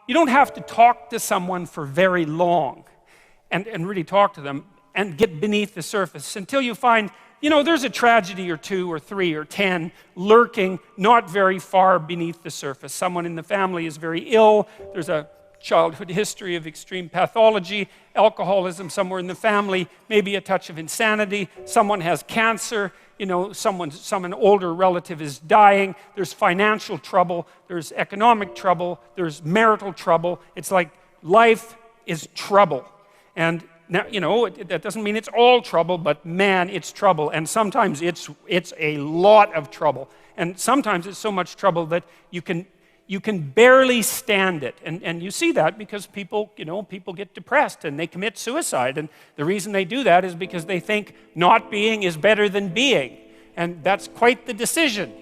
you don't have to talk to someone for very long and really talk to them and get beneath the surface until you find, there's a tragedy or 2 or 3 or 10 lurking not very far beneath the surface. Someone in the family is very ill. There's a childhood history of extreme pathology, alcoholism somewhere in the family, maybe a touch of insanity. Someone has cancer. Some older relative is dying. There's financial trouble. There's economic trouble. There's marital trouble. It's like life is trouble. And now, that doesn't mean it's all trouble, but man, it's trouble. And sometimes it's a lot of trouble. And sometimes it's so much trouble that you can barely stand it. And you see that because people get depressed and they commit suicide. And the reason they do that is because they think not being is better than being. And that's quite the decision,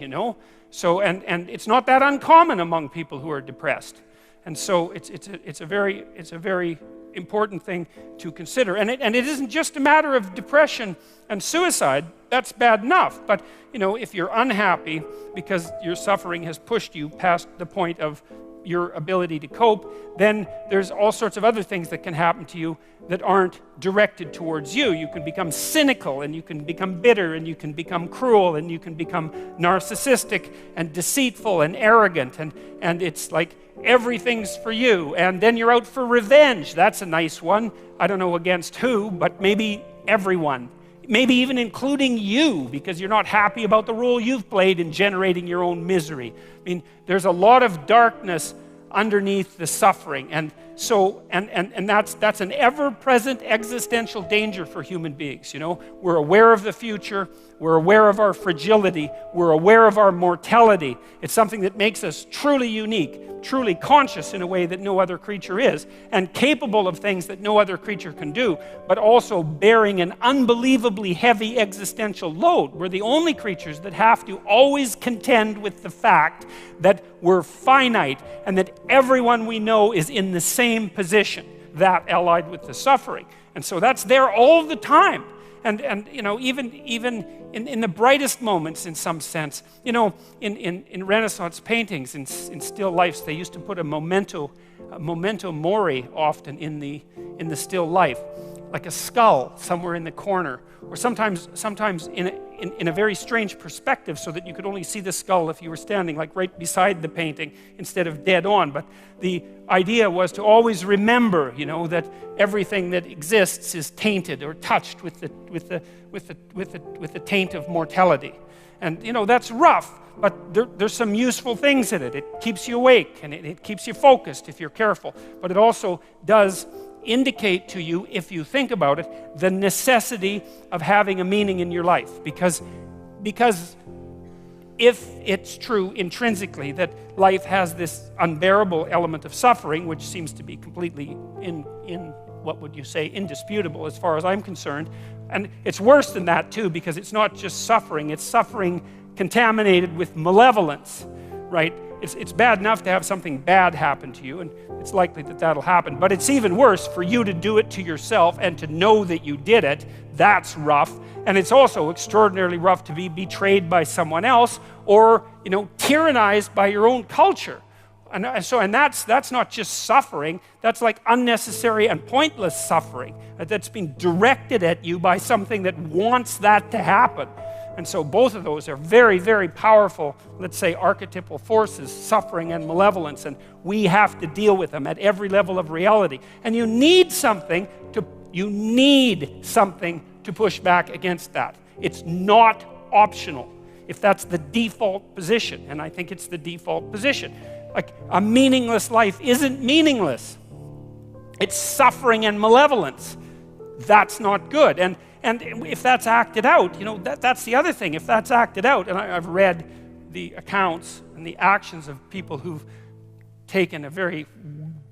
So, and it's not that uncommon among people who are depressed. And so it's a very important thing to consider. And it isn't just a matter of depression and suicide. That's bad enough. But, if you're unhappy because your suffering has pushed you past the point of your ability to cope, then there's all sorts of other things that can happen to you that aren't directed towards you. You can become cynical, and you can become bitter, and you can become cruel, and you can become narcissistic and deceitful and arrogant, and it's like everything's for you. And then you're out for revenge. That's a nice one. I don't know against who, but maybe everyone. Maybe even including you, because you're not happy about the role you've played in generating your own misery. I mean, there's a lot of darkness underneath the suffering. And so, and that's an ever-present existential danger for human beings. We're aware of the future. We're aware of our fragility. We're aware of our mortality. It's something that makes us truly unique, truly conscious in a way that no other creature is, and capable of things that no other creature can do, but also bearing an unbelievably heavy existential load. We're the only creatures that have to always contend with the fact that we're finite and that everyone we know is in the same position, that allied with the suffering. And so that's there all the time. And even in the brightest moments, in some sense, in Renaissance paintings, in still lifes, they used to put a memento mori often in the still life, like a skull somewhere in the corner, or sometimes in a very strange perspective, so that you could only see the skull if you were standing like right beside the painting instead of dead on. But the idea was to always remember, that everything that exists is tainted or touched with the taint of mortality. And that's rough, but there's some useful things in it. It keeps you awake, and it keeps you focused if you're careful. But it also does indicate to you, if you think about it, the necessity of having a meaning in your life. Because if it's true intrinsically that life has this unbearable element of suffering, which seems to be completely what would you say, indisputable as far as I'm concerned, and it's worse than that too, because it's not just suffering, it's suffering contaminated with malevolence, right? It's bad enough to have something bad happen to you, and it's likely that that'll happen, but it's even worse for you to do it to yourself and to know that you did it. That's rough. And it's also extraordinarily rough to be betrayed by someone else, or tyrannized by your own culture. And that's not just suffering, that's like unnecessary and pointless suffering that's being directed at you by something that wants that to happen. And so both of those are very, very powerful, let's say, archetypal forces, suffering and malevolence, and we have to deal with them at every level of reality. And you need something to push back against that. It's not optional if that's the default position, and I think it's the default position. Like, a meaningless life isn't meaningless. It's suffering and malevolence. That's not good. And if that's acted out, that's the other thing. If that's acted out, and I've read the accounts and the actions of people who've taken a very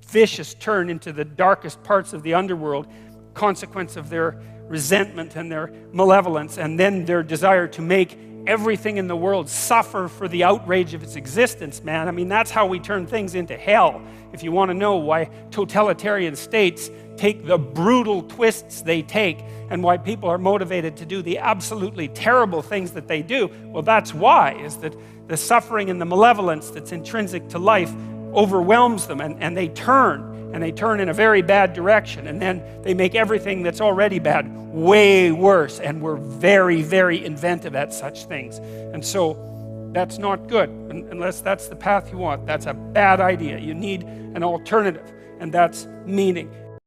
vicious turn into the darkest parts of the underworld, consequence of their resentment and their malevolence, and then their desire to make everything in the world suffer for the outrage of its existence, man. I mean, that's how we turn things into hell. If you want to know why totalitarian states take the brutal twists they take, and why people are motivated to do the absolutely terrible things that they do, well, that's why, is that the suffering and the malevolence that's intrinsic to life overwhelms them, and they turn in a very bad direction, and then they make everything that's already bad way worse, and we're very, very inventive at such things. And so that's not good, unless that's the path you want. That's a bad idea. You need an alternative, and that's meaning.